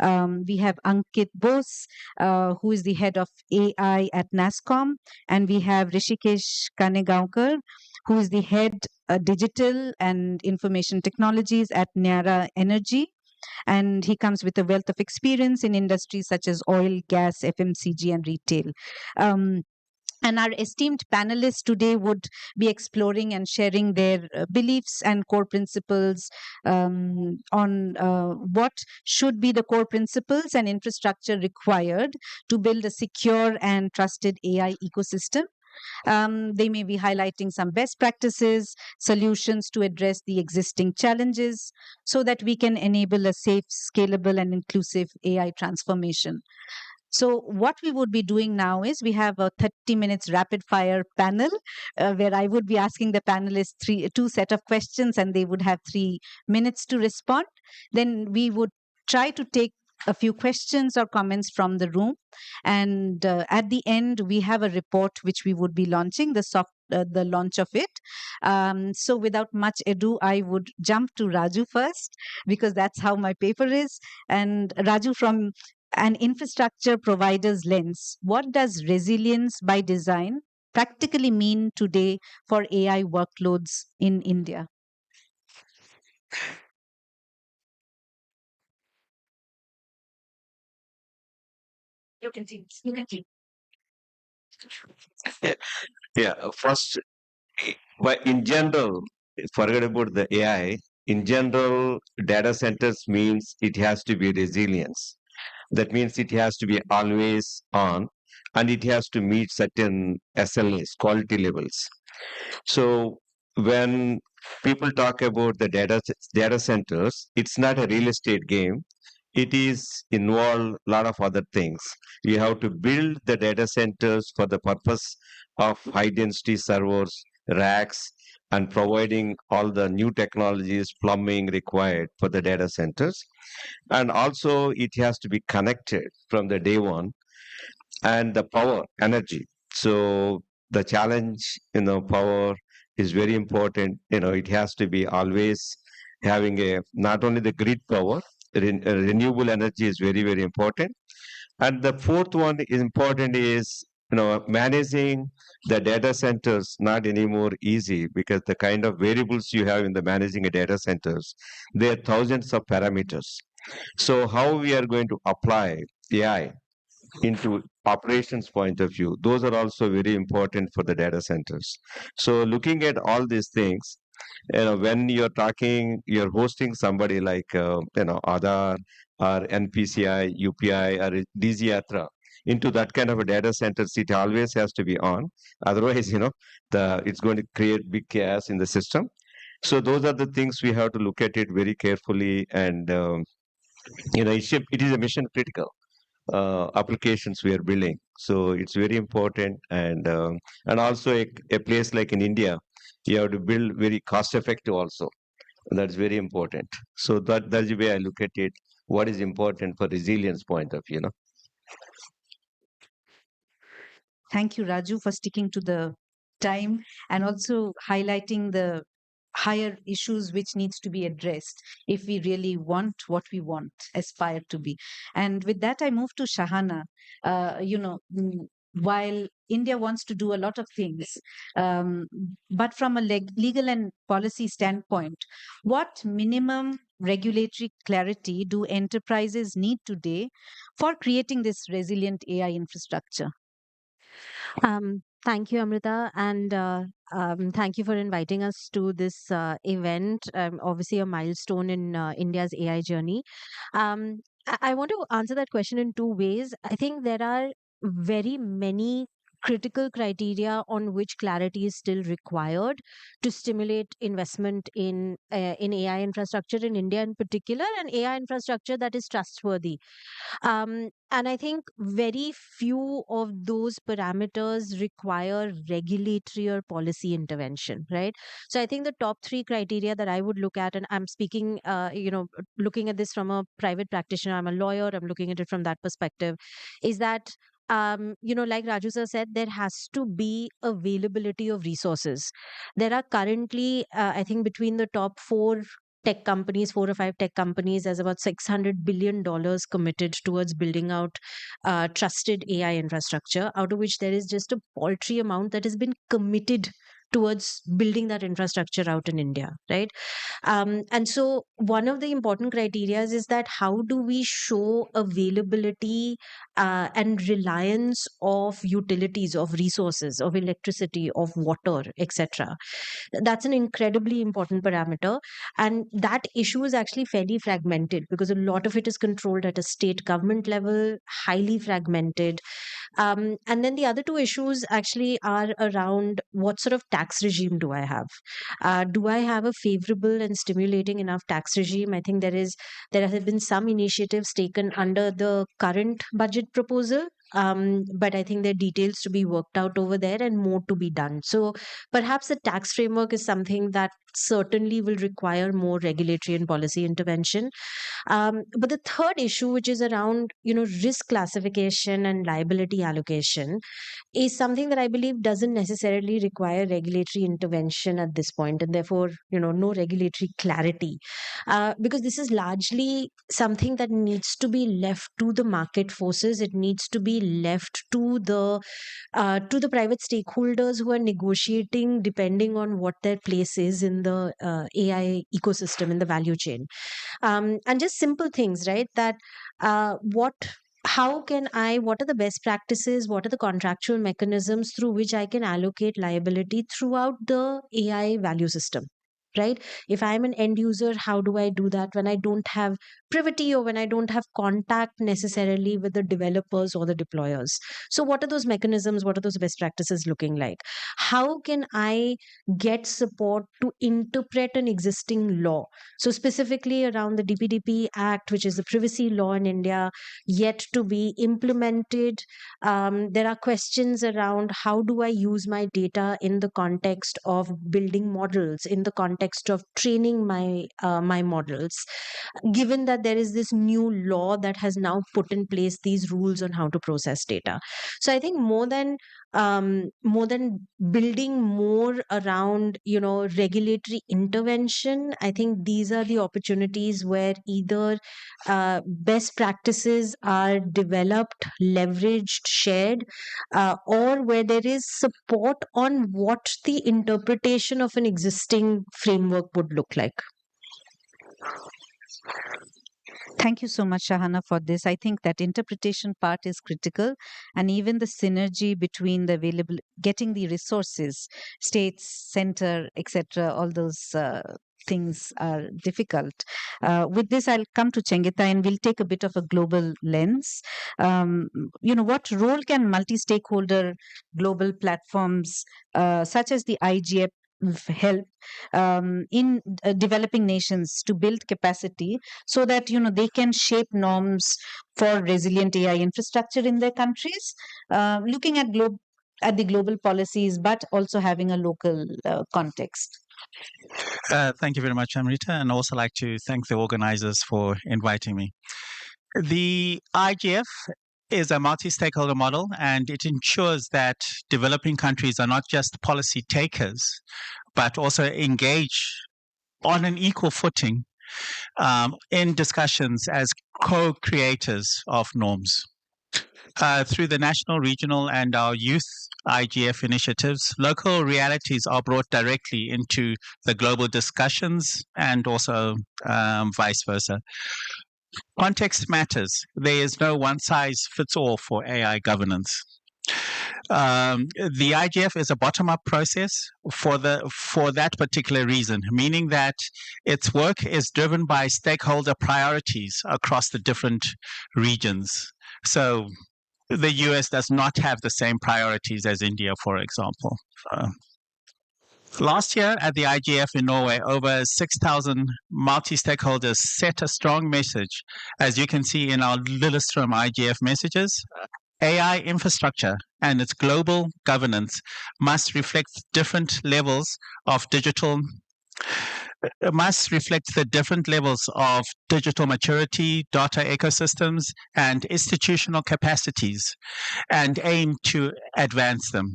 We have Ankit Bose, who is the head of AI at NASCOM, and we have Rishikesh Kanegaonkar, who is the head digital and information technologies at Nyara Energy, and he comes with a wealth of experience in industries such as oil, gas, FMCG, and retail. Um, and our esteemed panelists today would be exploring and sharing their beliefs and core principles on what should be the core principles and infrastructure required to build a secure and trusted AI ecosystem. They may be highlighting some best practices, solutions to address the existing challenges so that we can enable a safe, scalable, and inclusive AI transformation. So, what we would be doing now is we have a 30 minutes rapid fire panel where I would be asking the panelists two set of questions and they would have 3 minutes to respond. Then we would try to take a few questions or comments from the room. And at the end, we have a report which we would be launching, the launch of it. So, without much ado, I would jump to Raju first because that's how my paper is. And Raju, from an infrastructure provider's lens, what does resilience by design practically mean today for AI workloads in India? You can see. You can see. Yeah, first, but in general, forget about the AI. In general, data centers means it has to be resilience. That means it has to be always on, and it has to meet certain SLAs, quality levels. So when people talk about the data centers, it's not a real estate game. It is involve a lot of other things. You have to build the data centers for the purpose of high density servers, racks, and providing all the new technologies, plumbing required for the data centers. And also it has to be connected from the day one, and the power energy. So the challenge, power is very important. It has to be always having a not only the grid power, renewable energy is very very important. And the fourth one is important is managing the data centers not anymore easy, because the kind of variables you have in the managing a data centers, there are thousands of parameters. So how we are going to apply AI into operations point of view, those are also very important for the data centers. So looking at all these things, when you're hosting somebody like Aadhaar or NPCI, UPI or DZ Yatra into that kind of a data center, it always has to be on. Otherwise, the it's going to create big chaos in the system. So those are the things we have to look at it very carefully, and it is a mission critical applications we are building. So it's very important, and also a place like in India, you have to build very cost effective also. That's very important. So that's the way I look at it. What is important for resilience point of view? Thank you, Raju, for sticking to the time and also highlighting the higher issues which needs to be addressed if we really want what we want, aspire to be. And with that, I move to Shahana. While India wants to do a lot of things, um, but from a legal and policy standpoint, what minimum regulatory clarity do enterprises need today for creating this resilient AI infrastructure? Thank you, Amrita, and thank you for inviting us to this event. Obviously, a milestone in India's AI journey. I want to answer that question in two ways. I think there are very many critical criteria on which clarity is still required to stimulate investment in AI infrastructure in India in particular, and AI infrastructure that is trustworthy. And I think very few of those parameters require regulatory or policy intervention, right? So I think the top three criteria that I would look at, and I'm speaking, looking at this from a private practitioner, I'm a lawyer, I'm looking at it from that perspective, is that like Raju sir said, there has to be availability of resources. There are currently, I think, between the top four tech companies, 4 or 5 tech companies. There's about $600 billion committed towards building out trusted AI infrastructure, out of which there is just a paltry amount that has been committed towards building that infrastructure out in India, right? And so one of the important criteria is that how do we show availability and reliance of utilities, of resources, of electricity, of water, etc. That's an incredibly important parameter. And that issue is actually fairly fragmented because a lot of it is controlled at a state government level, highly fragmented. And then the other two issues actually are around what sort of tax regime do I have? Do I have a favorable and stimulating enough tax regime? I think there have been some initiatives taken under the current budget proposal. But I think there are details to be worked out over there and more to be done. So perhaps the tax framework is something that certainly will require more regulatory and policy intervention. But the third issue, which is around risk classification and liability allocation, is something that I believe doesn't necessarily require regulatory intervention at this point, and therefore no regulatory clarity, because this is largely something that needs to be left to the market forces. It needs to be left to the private stakeholders who are negotiating depending on what their place is in the AI ecosystem, in the value chain. And just simple things, right? That what are the best practices? What are the contractual mechanisms through which I can allocate liability throughout the AI value system? Right? If I'm an end user, how do I do that when I don't have privity or when I don't have contact necessarily with the developers or the deployers? So, what are those mechanisms? What are those best practices looking like? How can I get support to interpret an existing law? So, specifically around the DPDP Act, which is the privacy law in India, yet to be implemented. There are questions around how do I use my data in the context of building models, in the context of training my models, given that there is this new law that has now put in place these rules on how to process data. So I think more than building more around regulatory intervention, I think these are the opportunities where either best practices are developed, leveraged, shared, or where there is support on what the interpretation of an existing framework would look like. Thank you so much, Shahana, for this. I think that interpretation part is critical, and even the synergy between the available, getting the resources, states, center, etc. All those things are difficult. With this, I'll come to Chengita, and we'll take a bit of a global lens. What role can multi-stakeholder global platforms such as the IGF help in developing nations to build capacity so that they can shape norms for resilient AI infrastructure in their countries, looking at the global policies, but also having a local context. Thank you very much, Amrita, and also like to thank the organizers for inviting me. The IGF is a multi-stakeholder model, and it ensures that developing countries are not just policy takers, but also engage on an equal footing in discussions as co-creators of norms. Through the national, regional, and our youth IGF initiatives, local realities are brought directly into the global discussions and also vice versa. Context matters. There is no one-size-fits-all for AI governance. The IGF is a bottom-up process for that particular reason, meaning that its work is driven by stakeholder priorities across the different regions. So the US does not have the same priorities as India, for example. Last year at the IGF in Norway, over 6,000 multi-stakeholders set a strong message, as you can see in our Lillestrøm IGF messages. AI infrastructure and its global governance must reflect different levels of digital maturity, data ecosystems, and institutional capacities, and aim to advance them.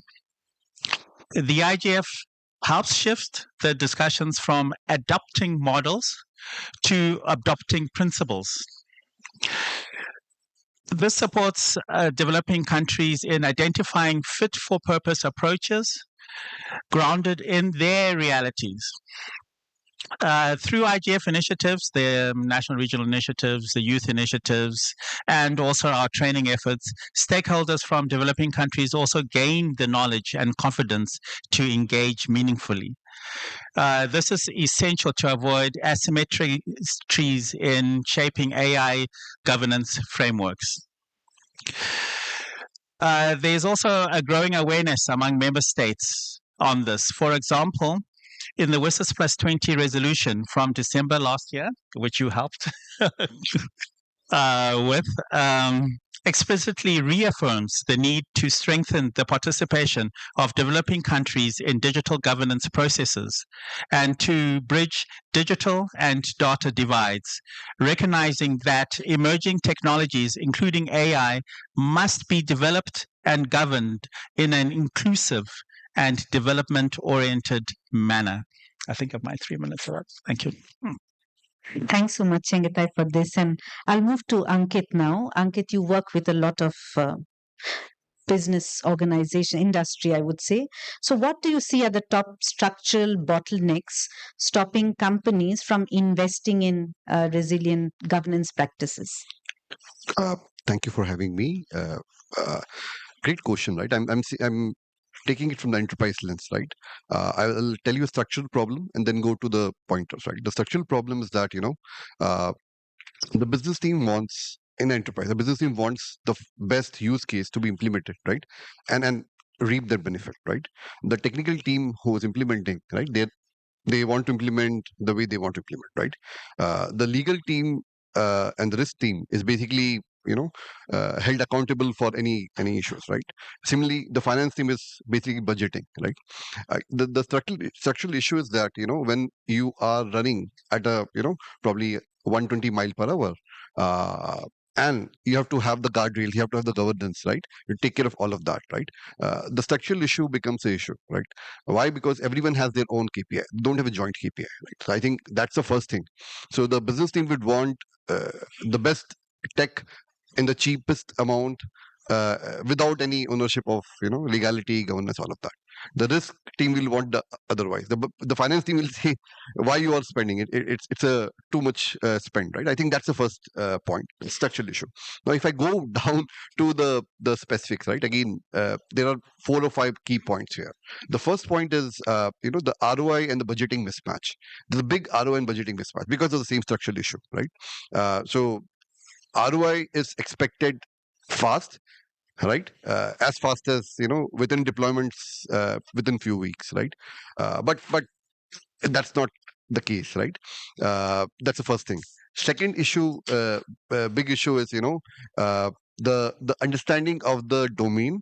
The IGF helps shift the discussions from adopting models to adopting principles. This supports developing countries in identifying fit-for-purpose approaches grounded in their realities. Through IGF initiatives, the national regional initiatives, the youth initiatives, and also our training efforts, stakeholders from developing countries also gain the knowledge and confidence to engage meaningfully. This is essential to avoid asymmetries in shaping AI governance frameworks. There's also a growing awareness among member states on this. For example, in the WSIS Plus 20 resolution from December last year, which you helped with, explicitly reaffirms the need to strengthen the participation of developing countries in digital governance processes and to bridge digital and data divides, recognizing that emerging technologies, including AI, must be developed and governed in an inclusive and development-oriented manner. I think of my 3 minutes are up. Thank you. Thanks so much, Chengetai, for this. And I'll move to Ankit now. Ankit, you work with a lot of business organization, industry, I would say. So what do you see are the top structural bottlenecks stopping companies from investing in resilient governance practices? Thank you for having me. Great question, right? I'm taking it from the enterprise lens, right? I'll tell you a structural problem and then go to the pointers, right? The structural problem is that, the business team wants in enterprise, the business team wants the best use case to be implemented, right? And reap their benefit, right? The technical team who is implementing, right? They want to implement the way they want to implement, right? The legal team and the risk team is basically held accountable for any issues, right? Similarly, the finance team is basically budgeting, right? The structural issue is that when you are running at a probably 120 mile per hour, and you have to have the guardrail, you have to have the governance, right? You take care of all of that, right? The structural issue becomes an issue, right? Why? Because everyone has their own KPI. They don't have a joint KPI, right? So I think that's the first thing. So the business team would want the best tech in the cheapest amount, without any ownership of legality, governance, all of that. The risk team will want the otherwise. The finance team will say why you are spending it. It's a too much spend, right? I think that's the first point, structural issue. Now, if I go down to the specifics, right? Again, there are 4 or 5 key points here. The first point is the ROI and the budgeting mismatch. There's a big ROI and budgeting mismatch because of the same structural issue, right? So ROI is expected fast, right? As fast as within deployments, within few weeks, right? But that's not the case, right? That's the first thing. Second issue, big issue is the understanding of the domain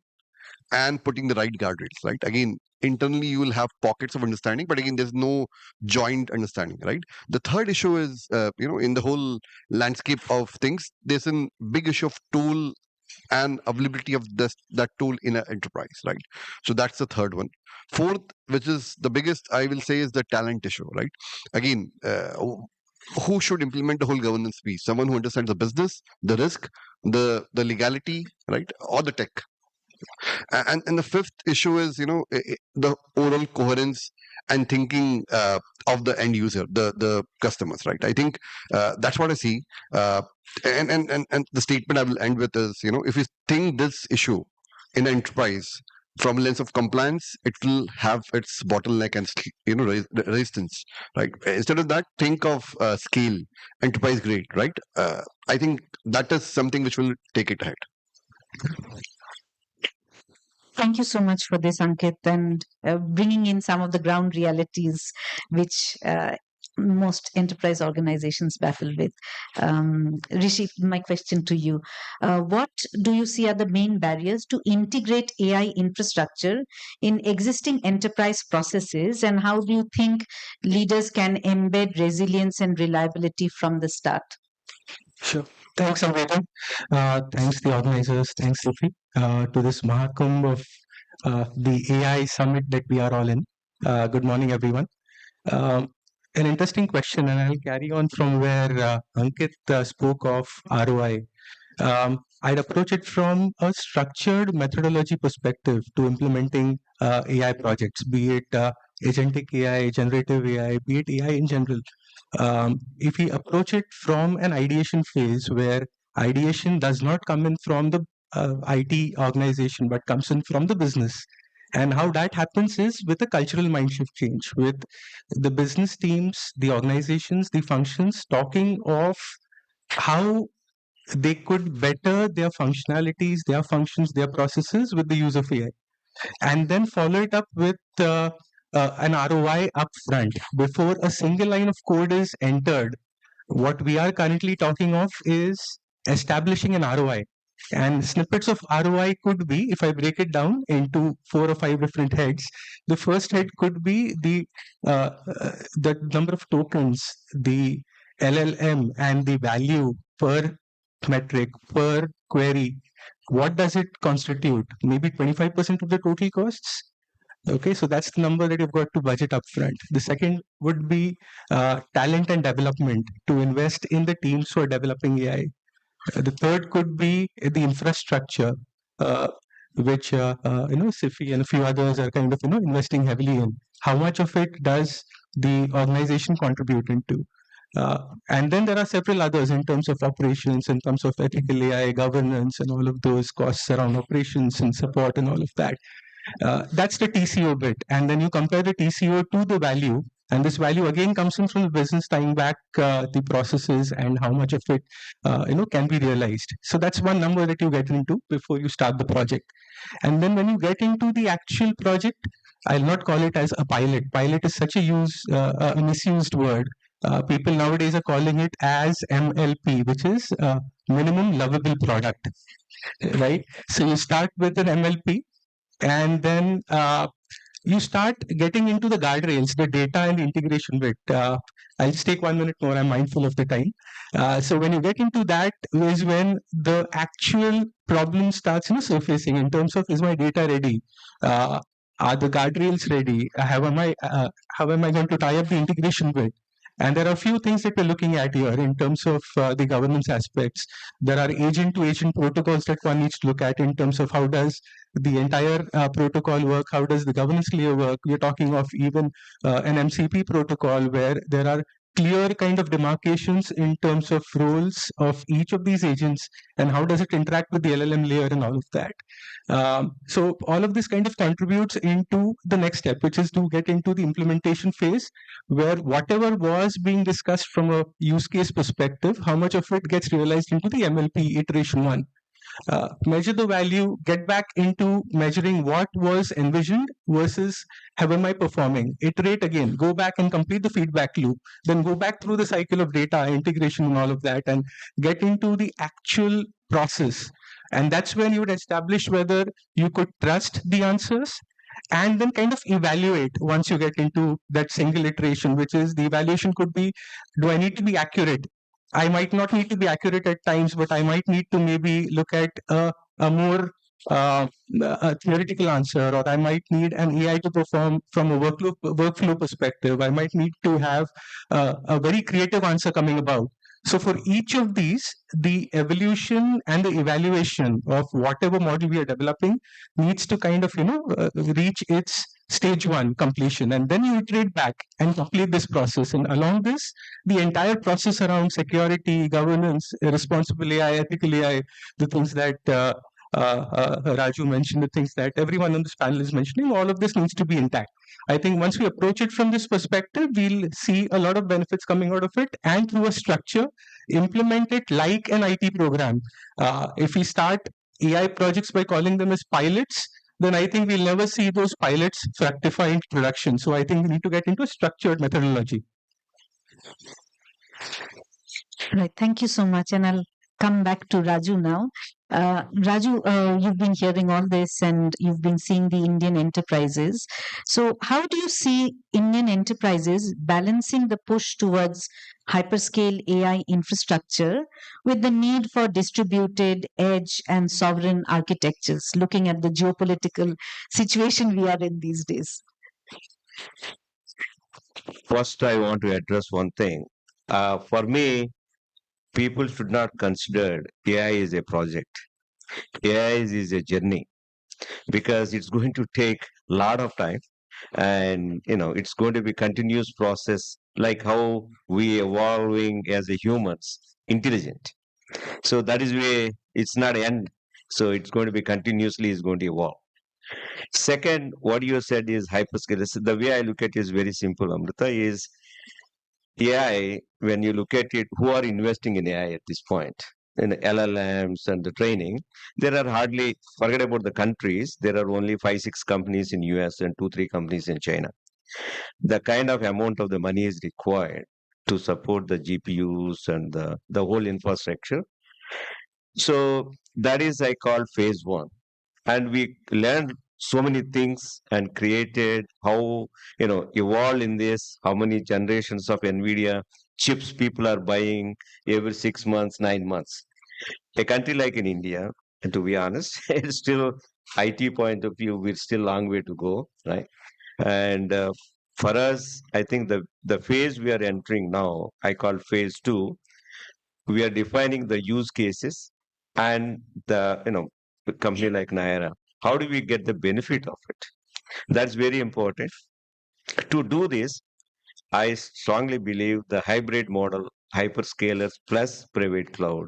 and putting the right guardrails, right? Again, internally you will have pockets of understanding, but again, there's no joint understanding, right? The third issue is in the whole landscape of things, there's a big issue of tool and availability of that tool in an enterprise, right? So that's the third one. Fourth, which is the biggest, I will say, is the talent issue, right? Again, who should implement the whole governance piece? Someone who understands the business, the risk, the legality, right? Or the tech. And the fifth issue is the overall coherence and thinking of the end user, the customers, right? I think that's what I see. And the statement I will end with is if you think this issue in enterprise from a lens of compliance, it will have its bottleneck and resistance, right? Instead of that, think of scale, enterprise grade, right? I think that is something which will take it ahead. Thank you so much for this, Ankit, and bringing in some of the ground realities which most enterprise organizations battle with. Rishi, my question to you. What do you see are the main barriers to integrate AI infrastructure in existing enterprise processes, and how do you think leaders can embed resilience and reliability from the start? Sure. Thanks, Amrita. Thanks, the organizers. Thanks, Sophie, to this Mahakumbh of the AI summit that we are all in. Good morning, everyone. an interesting question, and I'll carry on from where Ankit spoke of ROI. I'd approach it from a structured methodology perspective to implementing AI projects, be it agentic AI, generative AI, be it AI in general. If we approach it from an ideation phase where ideation does not come in from the IT organization but comes in from the business, and how that happens is with a cultural mind shift change, with the business teams, the organizations, the functions talking of how they could better their functionalities, their functions, their processes with the use of AI, and then follow it up with an ROI upfront before a single line of code is entered. What we are currently talking of is establishing an ROI. And snippets of ROI could be, if I break it down into 4 or 5 different heads, the first head could be the number of tokens, the LLM, and the value per metric, per query. What does it constitute? Maybe 25% of the total costs? Okay, so that's the number that you've got to budget upfront. The second would be talent and development, to invest in the teams who are developing AI. The third could be the infrastructure, which SIFI and a few others are kind of investing heavily in. How much of it does the organization contribute into? And then there are several others in terms of operations, in terms of ethical AI, governance, and all of those costs around operations and support and all of that. That's the TCO bit. And then you compare the TCO to the value. And this value again comes in from the business, tying back the processes and how much of it can be realized. So that's one number that you get into before you start the project. And then when you get into the actual project, I'll not call it as a pilot. Pilot is such a misused word. People nowadays are calling it as MLP, which is minimum lovable product, right? So you start with an MLP, and then you start getting into the guardrails, the data and the integration bit. I'll just take 1 minute more. I'm mindful of the time. So when you get into that is when the actual problem starts surfacing in terms of, is my data ready? Are the guardrails ready? How am I going to tie up the integration bit? And there are a few things that we're looking at here in terms of the governance aspects. There are agent-to-agent protocols that one needs to look at in terms of how does the entire protocol work, how does the governance layer work. We're talking of even an MCP protocol where there are clear kind of demarcations in terms of roles of each of these agents and how does it interact with the LLM layer and all of that. So all of this kind of contributes into the next step, which is to get into the implementation phase, where whatever was being discussed from a use case perspective, how much of it gets realized into the MLP iteration 1. Measure the value, get back into measuring what was envisioned versus how am I performing. Iterate again, go back and complete the feedback loop, then go back through the cycle of data integration and all of that and get into the actual process. And that's when you would establish whether you could trust the answers and then kind of evaluate once you get into that single iteration, which is the evaluation could be, do I need to be accurate? I might not need to be accurate at times, but I might need to maybe look at a more a theoretical answer, or I might need an AI to perform from a workflow perspective. I might need to have a very creative answer coming about. So for each of these, the evolution and the evaluation of whatever model we are developing needs to kind of, reach its stage 1 completion. And then you iterate back and complete this process. And along this, the entire process around security, governance, responsible AI, ethical AI, the things that Raju mentioned, the things that everyone on this panel is mentioning, all of this needs to be intact. I think once we approach it from this perspective, we'll see a lot of benefits coming out of it, and through a structure, implement it like an IT program. If we start AI projects by calling them as pilots, then I think we'll never see those pilots fructify into production. So I think we need to get into a structured methodology. Right. Thank you so much. And I'll come back to Raju now. Raju, you've been hearing all this and you've been seeing the Indian enterprises. So how do you see Indian enterprises balancing the push towards hyperscale AI infrastructure with the need for distributed edge and sovereign architectures, looking at the geopolitical situation we are in these days? First, I want to address one thing. For me, people should not consider AI is a project. AI is a journey because it's going to take a lot of time, and it's going to be continuous process, like how we evolving as a humans intelligent. So that is where it's not end. So it's going to be continuously is going to evolve. Second, what you said is hyperscalers. The way I look at it is very simple, Amrita, is AI, when you look at it, who are investing in AI at this point? In LLMs and the training, there are hardly, forget about the countries, there are only 5, 6 companies in US and 2, 3 companies in China. The kind of amount of the money is required to support the GPUs and the whole infrastructure. So that is I call phase one. And we learned so many things and created how, evolved in this, how many generations of NVIDIA chips people are buying every 6 months, 9 months. A country like in India, and to be honest, it's still IT point of view, we're still long way to go, right? And for us, I think the phase we are entering now, I call phase two. We are defining the use cases and the company like Naira. How do we get the benefit of it? That's very important. To do this, I strongly believe the hybrid model, hyperscalers plus private cloud,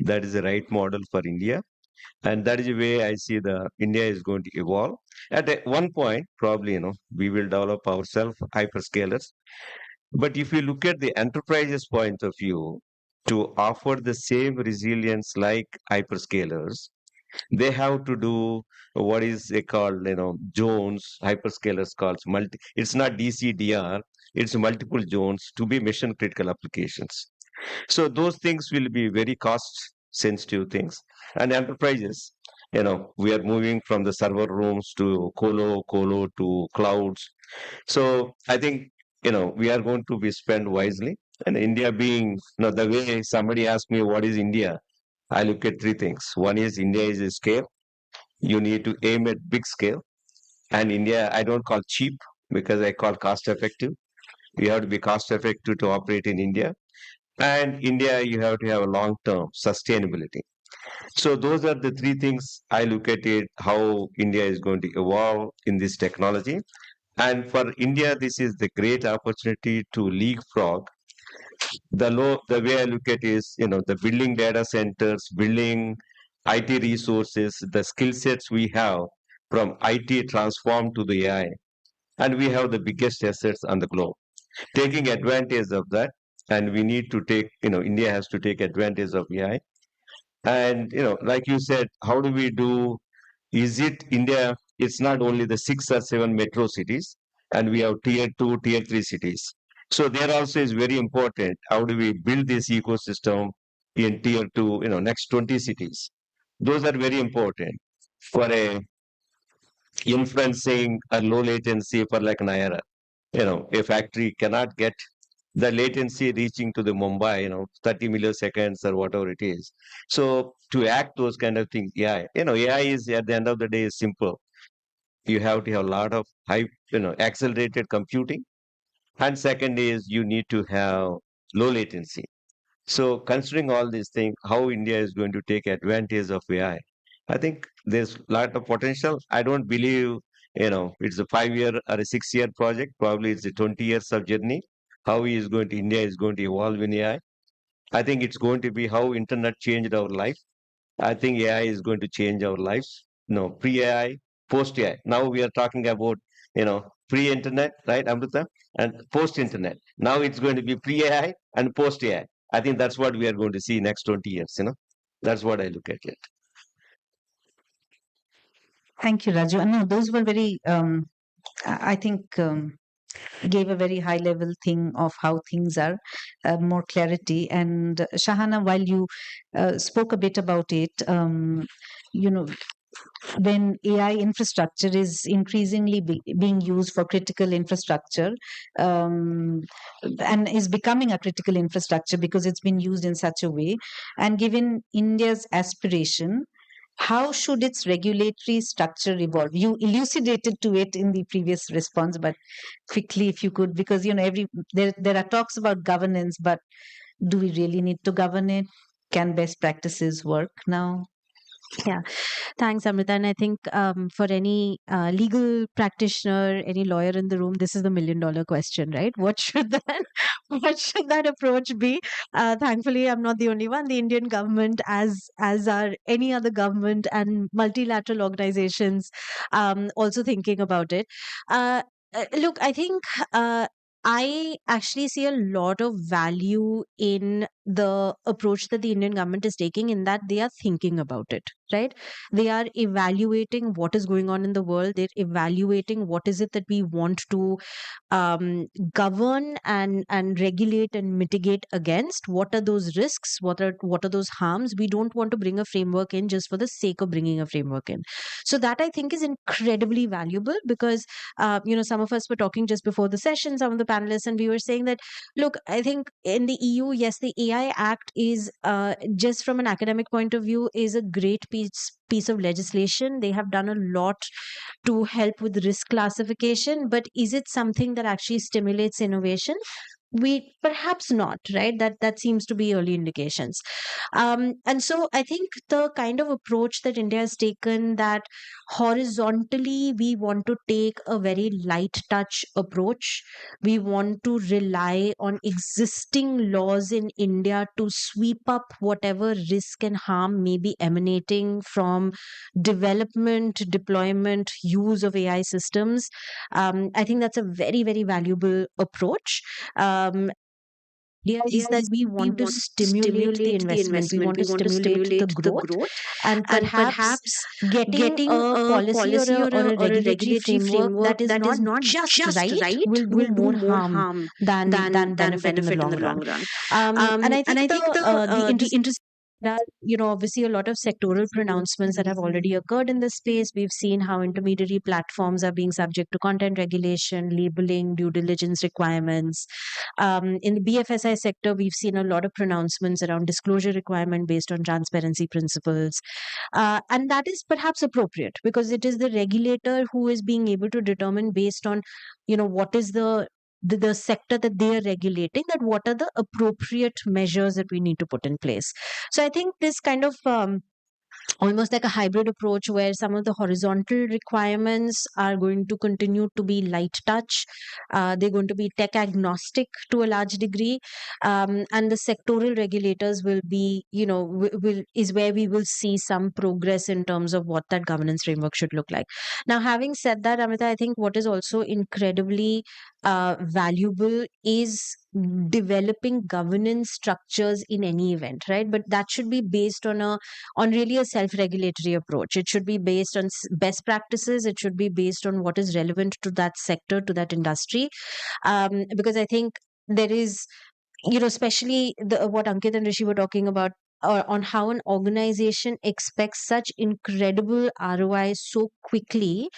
that is the right model for India. And that is the way I see the India is going to evolve. One point, probably, we will develop ourselves hyperscalers. But if you look at the enterprises point of view, to offer the same resilience like hyperscalers, they have to do what is they called, zones, hyperscalers calls multi. It's not DCDR, it's multiple zones to be mission critical applications. So those things will be very cost sensitive things. And enterprises, we are moving from the server rooms to colo to clouds. So I think, we are going to be spent wisely. And India being, the way somebody asked me, what is India? I look at three things. One is India is a scale. You need to aim at big scale. And India, I don't call cheap because I call cost effective. You have to be cost effective to operate in India. And India, you have to have a long term sustainability. So those are the three things I look at it, how India is going to evolve in this technology. And for India, this is the great opportunity to leapfrog. The way I look at is, the building data centers, building IT resources, the skill sets we have from IT transformed to the AI, and we have the biggest assets on the globe. Taking advantage of that, and we need to take, India has to take advantage of AI. And like you said, how do we do? Is it India? It's not only the 6 or 7 metro cities, and we have tier two, tier three cities. So there also is very important. How do we build this ecosystem in tier two, next 20 cities? Those are very important for a inferencing a low latency for like Naira. A factory cannot get the latency reaching to the Mumbai, 30 milliseconds or whatever it is. So to act those kind of things, AI is at the end of the day is simple. You have to have a lot of high, accelerated computing. And second is you need to have low latency. So considering all these things, how India is going to take advantage of AI, I think there's a lot of potential. I don't believe, it's a 5 year or a 6 year project. Probably it's a 20 years of journey. How India is going to evolve in AI. I think it's going to be how internet changed our life. I think AI is going to change our lives. No, pre-AI, post-AI. Now we are talking about, pre-internet, right, Amrita? And post-internet. Now it's going to be pre-AI and post-AI. I think that's what we are going to see next 20 years, That's what I look at it. Thank you, Raju. No, those were very, I think, gave a very high level thing of how things are, more clarity. And Shahana, while you spoke a bit about it, you know, when AI infrastructure is increasingly being used for critical infrastructure, and is becoming a critical infrastructure because it's been used in such a way, and given India's aspiration how should its regulatory structure evolve? You elucidated to it in the previous response, but quickly, if you could, because there are talks about governance, but do we really need to govern it? Can best practices work now? Yeah, thanks, Amrita. And I think for any legal practitioner, any lawyer in the room, this is the $1,000,000 question, right? What should that what should that approach be? Thankfully, I'm not the only one. The Indian government, as are any other government and multilateral organizations, also thinking about it. Look, I think. I actually see a lot of value in the approach that the Indian government is taking, in that they are thinking about it, right? They are evaluating what is going on in the world. They're evaluating what is it that we want to govern and regulate and mitigate against. What are those risks? What are those harms? We don't want to bring a framework in just for the sake of bringing a framework in. So that, I think, is incredibly valuable, because some of us were talking just before the session, some of the panelists, and we were saying that, look, I think in the EU, yes, the AI Act is just from an academic point of view is a great piece of legislation. They have done a lot to help with risk classification, but is it something that actually stimulates innovation? We perhaps not, right? That seems to be early indications. And so I think the kind of approach that India has taken, that horizontally we want to take a very light touch approach. We want to rely on existing laws in India to sweep up whatever risk and harm may be emanating from development, deployment, use of AI systems. I think that's a very, very valuable approach. Idea is that we want to stimulate the investment. We want to stimulate the growth, and perhaps getting a policy or a regulatory framework that is not just right will do more harm than benefit in the long run. And I think the interest. There are, obviously a lot of sectoral pronouncements that have already occurred in this space. We've seen how intermediary platforms are being subject to content regulation, labeling, due diligence requirements. In the BFSI sector, we've seen a lot of pronouncements around disclosure requirement based on transparency principles. And that is perhaps appropriate, because it is the regulator who is being able to determine, based on, what is the sector that they are regulating, that what are the appropriate measures that we need to put in place. So I think this kind of almost like a hybrid approach, where some of the horizontal requirements are going to continue to be light touch. They're going to be tech agnostic to a large degree. And the sectoral regulators will be, is where we will see some progress in terms of what that governance framework should look like. Now, having said that, Amrita, I think what is also incredibly valuable is developing governance structures in any event, right? But that should be based on really a self-regulatory approach. It should be based on best practices. It should be based on what is relevant to that sector, to that industry. Because I think there is, especially what Ankit and Rishi were talking about, on how an organization expects such incredible ROI so quickly.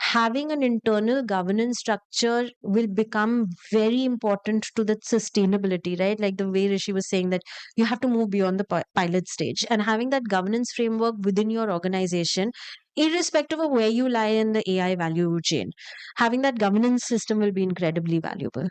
Having an internal governance structure will become very important to that sustainability, right? Like the way Rishi was saying, that you have to move beyond the pilot stage, and having that governance framework within your organization, irrespective of where you lie in the AI value chain, having that governance system will be incredibly valuable.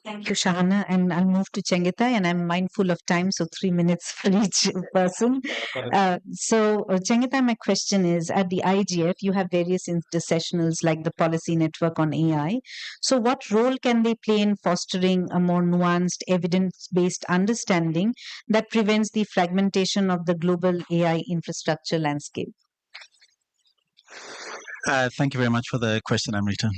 Thank you, Shahana. And I'll move to Chengitai, and I'm mindful of time, so 3 minutes for each person. Chengitai, my question is, at the IGF, you have various intersessionals like the Policy Network on AI. So what role can they play in fostering a more nuanced, evidence-based understanding that prevents the fragmentation of the global AI infrastructure landscape? Thank you very much for the question, Amrita.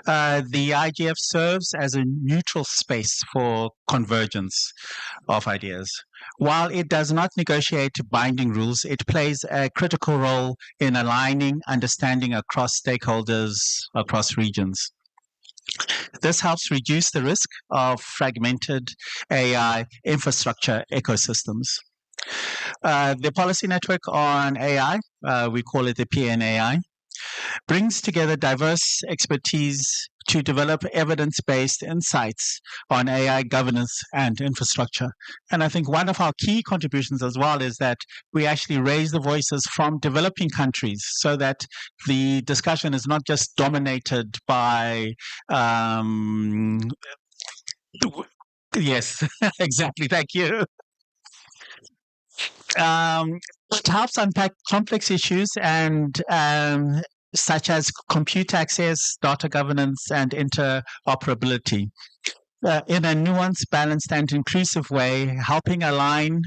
The IGF serves as a neutral space for convergence of ideas. While it does not negotiate binding rules, it plays a critical role in aligning understanding across stakeholders, across regions. This helps reduce the risk of fragmented AI infrastructure ecosystems. The Policy Network on AI, we call it the PNAI, brings together diverse expertise to develop evidence-based insights on AI governance and infrastructure. And I think one of our key contributions as well is that we actually raise the voices from developing countries so that the discussion is not just dominated by yes, exactly. Thank you. It helps unpack complex issues and such as computer access, data governance, and interoperability in a nuanced, balanced, and inclusive way, helping align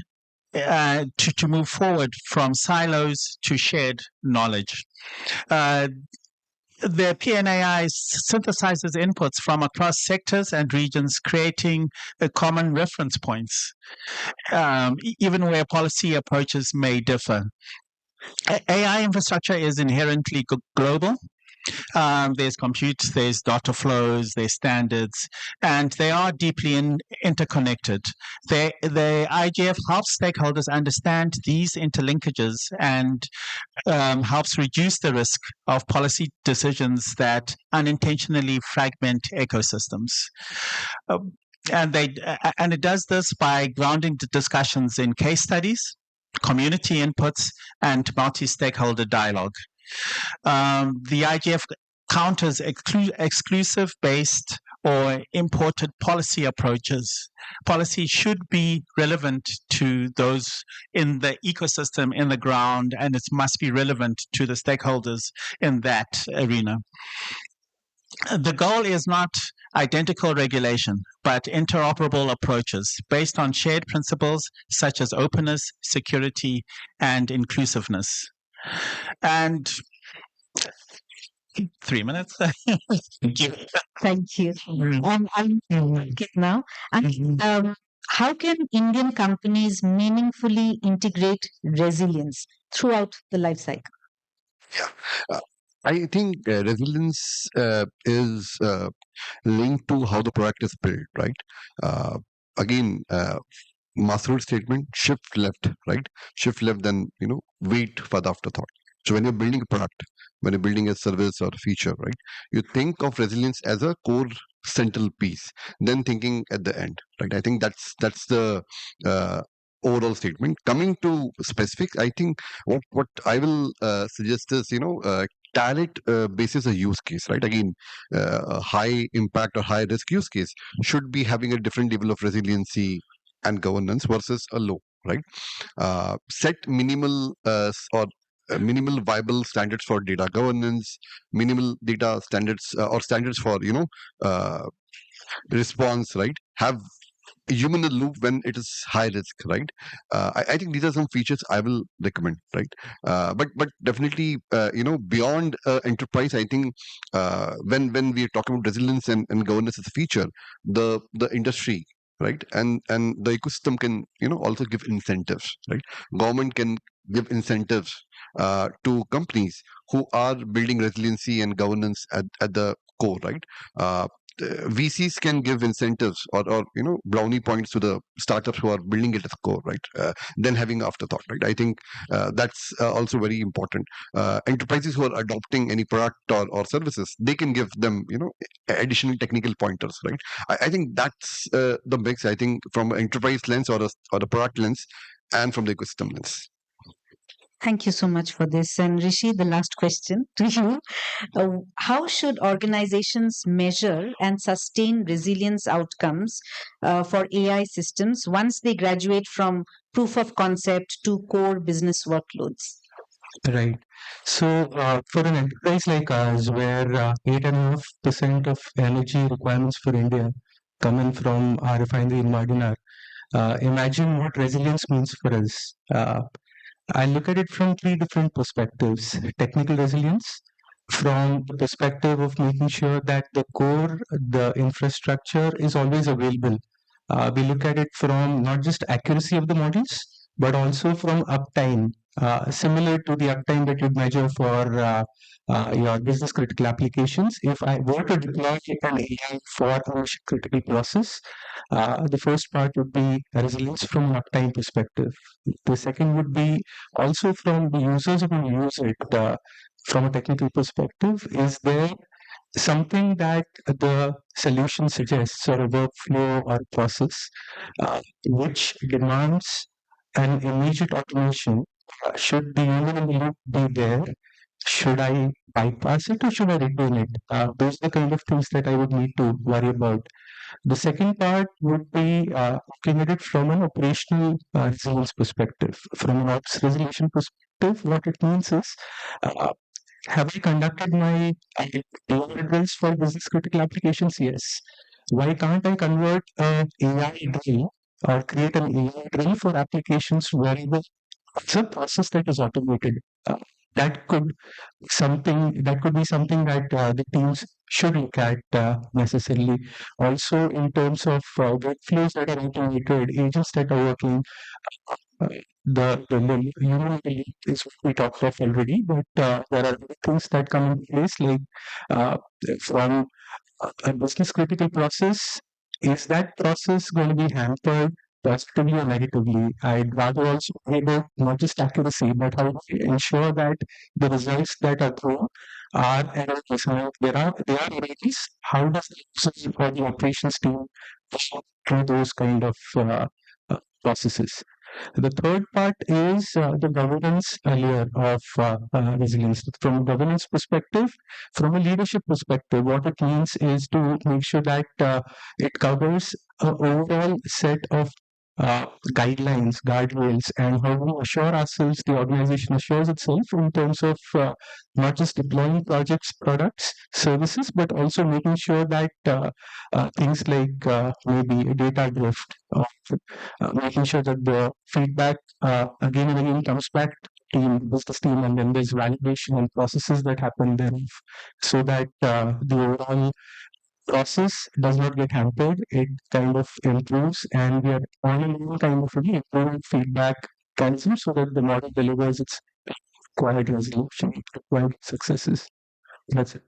to move forward from silos to shared knowledge. The PNAI synthesizes inputs from across sectors and regions, creating common reference points, even where policy approaches may differ. AI infrastructure is inherently global. There's compute, there's data flows, there's standards, and they are deeply interconnected. The IGF helps stakeholders understand these interlinkages and helps reduce the risk of policy decisions that unintentionally fragment ecosystems. And it does this by grounding the discussions in case studies, community inputs, and multi-stakeholder dialogue. The IGF counters exclusive-based or imported policy approaches. Policy should be relevant to those in the ecosystem, in the ground, and it must be relevant to the stakeholders in that arena. The goal is not identical regulation, but interoperable approaches based on shared principles such as openness, security, and inclusiveness. And 3 minutes. Thank you. Thank you. I'm get now. And how can Indian companies meaningfully integrate resilience throughout the life cycle? Yeah. I think resilience is linked to how the product is built, right? Again, Masrur's statement, shift left, right? Shift left, then, wait for the afterthought. So when you're building a product, when you're building a service or a feature, right, you think of resilience as a core central piece, then thinking at the end, right? I think that's the overall statement. Coming to specifics, I think what I will suggest is, talent basis a use case, right? Again, a high impact or high risk use case should be having a different level of resiliency and governance versus a low, right? Set minimal or minimal viable standards for data governance, minimal data standards or standards for response, right? Have a human in the loop when it is high risk, right? I think these are some features I will recommend, right? But definitely, beyond enterprise, I think when we are talking about resilience and governance as a feature, the industry, right, and the ecosystem can also give incentives, right? Government can give incentives to companies who are building resiliency and governance at the core, right? VCs can give incentives or brownie points to the startups who are building it at the core, right? Then having afterthought, right? I think that's also very important. Enterprises who are adopting any product or services, they can give them additional technical pointers, right? I think that's the mix. I think from an enterprise lens or a product lens, and from the ecosystem lens. Thank you so much for this. And Rishi, the last question to you. How should organizations measure and sustain resilience outcomes for AI systems once they graduate from proof of concept to core business workloads? Right. So for an enterprise like ours, where 8.5% of energy requirements for India come in from our refinery in Mardinar, imagine what resilience means for us. I look at it from three different perspectives. Technical resilience, from the perspective of making sure that the core, the infrastructure is always available. We look at it from not just accuracy of the models, but also from uptime, similar to the uptime that you'd measure for your business critical applications. If I were to deploy an AI for a mission critical process, the first part would be resilience from an uptime perspective. The second would be also from the users who use it from a technical perspective. Is there something that the solution suggests, or a workflow or process which demands an immediate automation, should the human in the loop be there? Should I bypass it or should I retain it? Those are the kind of things that I would need to worry about. The second part would be looking at it from an operational resilience perspective. From an ops resolution perspective, what it means is, uh, have I conducted my AI drills for business critical applications? Yes. Why can't I convert a AI drill or create an AI drill for applications where it's a process that is automated? That could that could be something that the teams should look at necessarily. Also, in terms of workflows that are automated, agents that are working, uh, the human element is what we talked of already, but there are other things that come into place, like uh, from a business critical process. Is that process going to be hampered positively or negatively? I'd rather also worry about not just accuracy, but how we ensure that the results that are through are error designed. There are errors. How does the business or the operations team go through those kind of processes? The third part is the governance layer of resilience. From a governance perspective, from a leadership perspective, what it means is to make sure that it covers an overall set of uh, guidelines, guardrails, and how we assure ourselves, the organization assures itself in terms of not just deploying projects, products, services, but also making sure that things like maybe data drift, making sure that the feedback again and again comes back to the business team, and then there's validation and processes that happen then, so that the overall process does not get hampered. It kind of improves, and we are on a new kind of really improving feedback mechanism so that the model delivers its required resolution, required successes. That's it.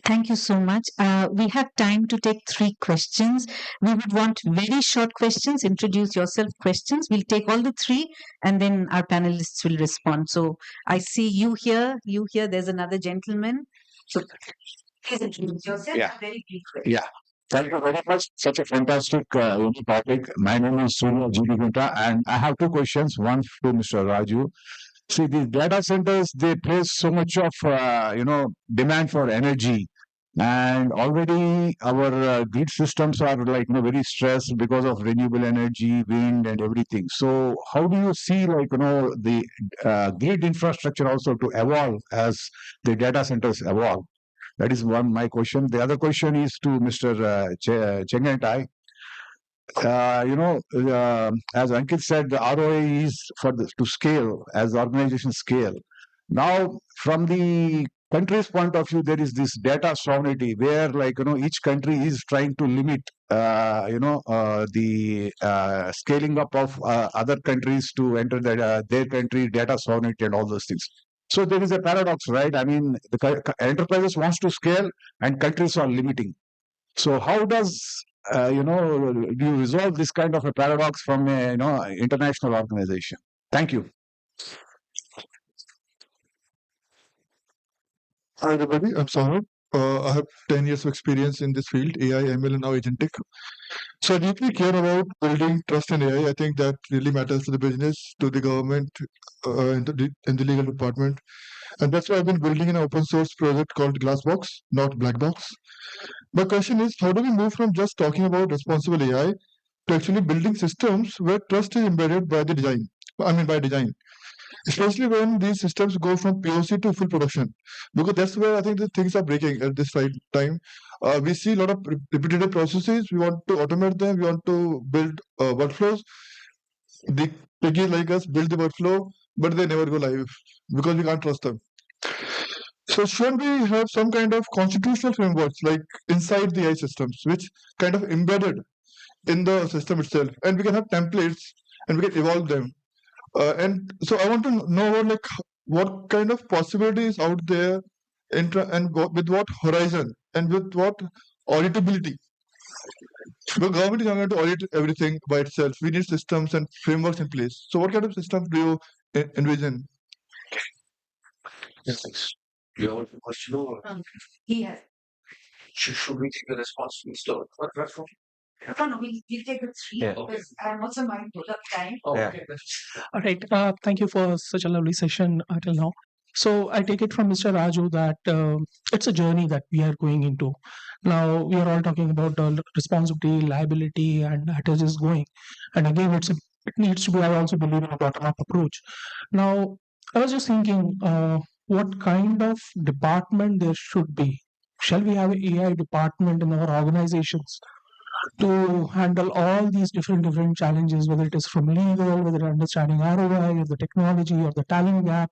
Thank you so much. We have time to take 3 questions. We would want very short questions, introduce yourself questions. We'll take all the 3 and then our panelists will respond. So I see you here, there's another gentleman. So please introduce yourself. Yeah. Very brief. Yeah. Thank you very much. Such a fantastic topic. My name is Surya G.D. Gunta, and I have 2 questions. One to Mr. Raju. See, these data centers, they place so much of, demand for energy. And already our grid systems are like, very stressed because of renewable energy, wind and everything. So how do you see the grid infrastructure also to evolve as the data centers evolve? That is my question. The other question is to Mr. Chengentai. As Ankit said, the ROI is to scale, as organizations scale. Now, from the country's point of view, there is this data sovereignty where, each country is trying to limit, the scaling up of other countries to enter their country data sovereignty and all those things. So there is a paradox, right? I mean, the enterprises wants to scale and countries are limiting. So how does do you resolve this kind of a paradox from a international organization? Thank you. Hi everybody, I'm Saurabh. I have 10 years of experience in this field, AI, ML, and now agentic. So I deeply care about building trust in AI. I think that really matters to the business, to the government, and the legal department. And that's why I've been building an open source project called Glassbox, not Blackbox. My question is, how do we move from just talking about responsible AI to actually building systems where trust is embedded by the design? By design. Especially when these systems go from POC to full production, because that's where I think the things are breaking at this right time. We see a lot of repetitive processes. We want to automate them. We want to build workflows. The piggies like us build the workflow, but they never go live because we can't trust them. So shouldn't we have some kind of constitutional frameworks like inside the AI systems, which kind of embedded in the system itself, and we can have templates and we can evolve them. And so I want to know about what kind of possibilities out there, with what horizon and with what auditability. The government is not going to audit everything by itself. We need systems and frameworks in place. So what kind of systems do you envision? He has. Should we take the response to Mr. Rajpal? No, we'll take the three Yeah. because I'm also mindful of time. Oh, Yeah. okay. All right. Thank you for such a lovely session till now. So I take it from Mr. Raju that it's a journey that we are going into. Now we are all talking about the responsibility, liability, and that is just going. And again, it needs to be. I also believe in a bottom-up approach. Now I was just thinking, what kind of department there should be? Shall we have an AI department in our organizations to handle all these different challenges, whether it is from legal, whether understanding ROI or the technology or the talent gap,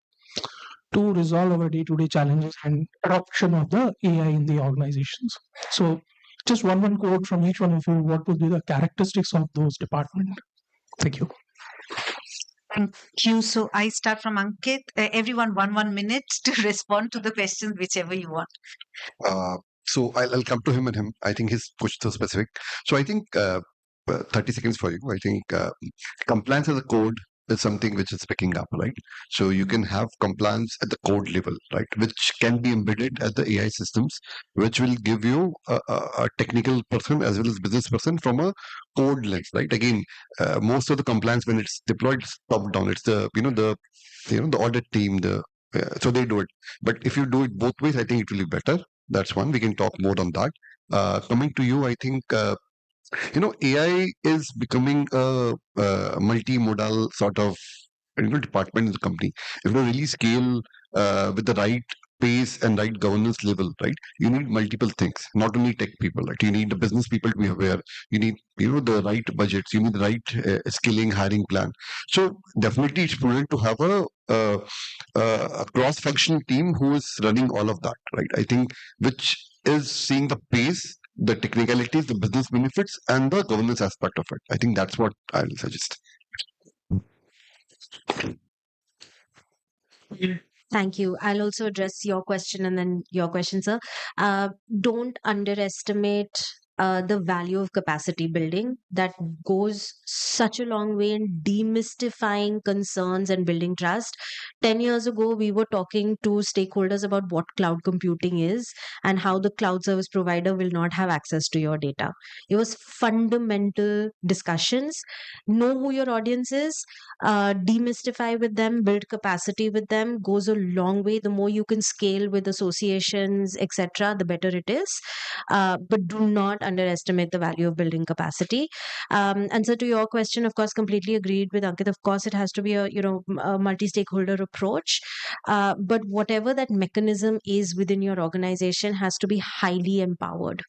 to resolve our day-to-day challenges and adoption of the AI in the organizations. So just one quote from each one of you, what would be the characteristics of those departments? Thank you. Thank you. So I start from Ankit. Everyone 1 minute to respond to the questions, whichever you want. So I'll come to him and him. I think he's pushed the specific. So I think 30 seconds for you. I think compliance as a code is something which is picking up, right? So you can have compliance at the code level, right, which can be embedded at the AI systems, which will give you a technical person as well as business person from a code lens, right? Again, most of the compliance when it's deployed it's top down. It's the the audit team, so they do it. But if you do it both ways, I think it will be better. That's one. We can talk more on that. Coming to you, I think AI is becoming a multimodal sort of department in the company. If you really scale with the right pace and right governance level, right, you need multiple things. Not only tech people, right? You need the business people to be aware. You need the right budgets. You need the right skilling, hiring plan. So definitely, it's prudent to have a cross-functional team who is running all of that, right? I think which is seeing the pace, the technicalities, the business benefits, and the governance aspect of it. I think that's what I'll suggest. Thank you. I'll also address your question and then your question, sir. Don't underestimate the value of capacity building. That goes such a long way in demystifying concerns and building trust. 10 years ago, we were talking to stakeholders about what cloud computing is and how the cloud service provider will not have access to your data. It was fundamental discussions. Know who your audience is, demystify with them, build capacity with them, goes a long way. The more you can scale with associations, etc., the better it is. But do not underestimate the value of building capacity. And so to your question, of course, completely agreed with Ankit. Of course, it has to be a multi-stakeholder approach. But whatever that mechanism is within your organization has to be highly empowered.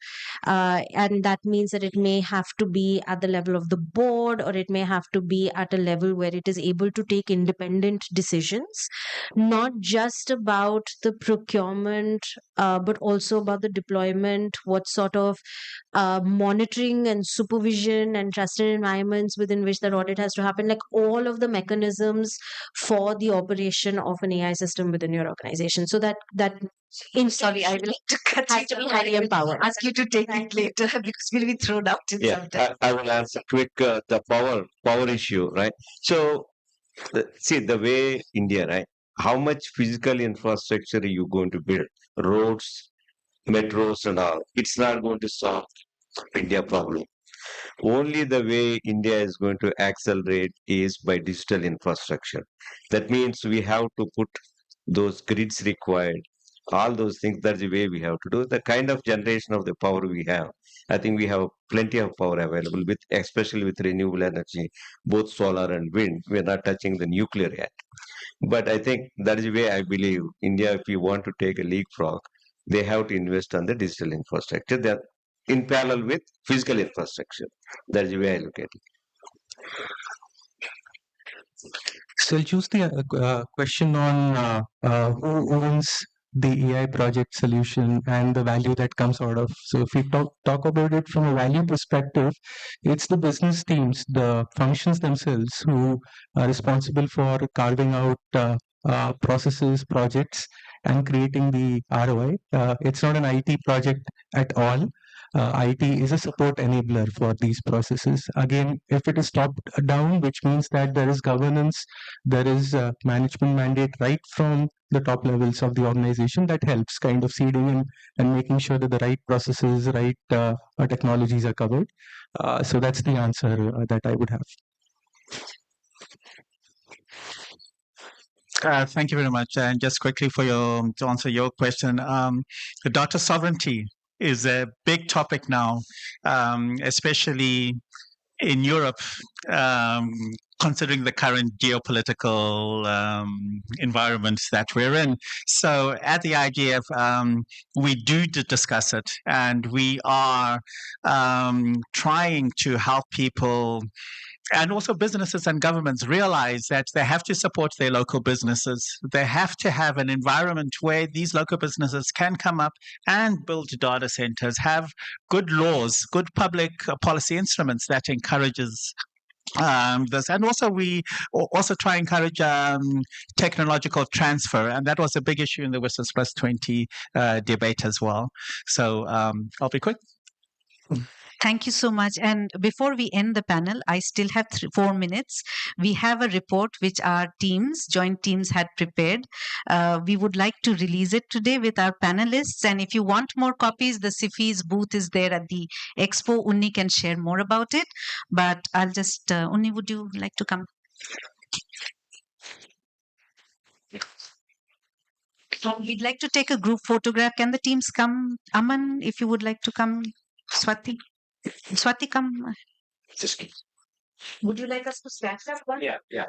And that means that it may have to be at the level of the board, or it may have to be at a level where it is able to take independent decisions, not just about the procurement, but also about the deployment, what sort of monitoring and supervision and trusted environments within which that audit has to happen, like all of the mechanisms for the operation of an AI system within your organization. So that Sorry, I will have to cut has you to be off. highly I will empowered. ask you to take it later because we'll be thrown out in some time. I will answer quick the power issue, right? So see the way India, right? How much physical infrastructure are you going to build? Roads, metros, and all. It's not going to solve India problem. Only the way India is going to accelerate is by digital infrastructure. That means we have to put those grids required, all those things. That's the way we have to do. The kind of generation of the power we have, I think we have plenty of power available, with especially with renewable energy, both solar and wind. We are not touching the nuclear yet. But I think that is the way I believe India, if you want to take a leapfrog, they have to invest on the digital infrastructure. That in parallel with physical infrastructure. That's the way I look at it. So I'll choose the question on who owns the AI project solution and the value that comes out of. So if we talk about it from a value perspective, it's the business teams, the functions themselves who are responsible for carving out processes, projects, and creating the ROI. It's not an IT project at all. IT is a support enabler for these processes. Again, if it is top down, which means that there is governance, there is management mandate right from the top levels of the organization, that helps kind of seeding in and making sure that the right processes, right technologies are covered. So that's the answer that I would have. Thank you very much. And just quickly to answer your question, the data sovereignty is a big topic now, especially in Europe, considering the current geopolitical environments that we're in. So at the IGF, we do discuss it, and we are trying to help people and also businesses and governments realize that they have to support their local businesses. They have to have an environment where these local businesses can come up and build data centers, have good laws, good public policy instruments that encourages this. And also we also try and encourage technological transfer. And that was a big issue in the WSIS Plus 20 debate as well. So I'll be quick. Thank you so much. And before we end the panel, I still have 4 minutes. We have a report which our joint teams had prepared. We would like to release it today with our panelists. And if you want more copies, the CIFI's booth is there at the expo. Unni can share more about it. But I'll just, Unni, would you like to come? We'd like to take a group photograph. Can the teams come? Aman, if you would like to come. Swati, come. Just Would you like us to stand up? yeah.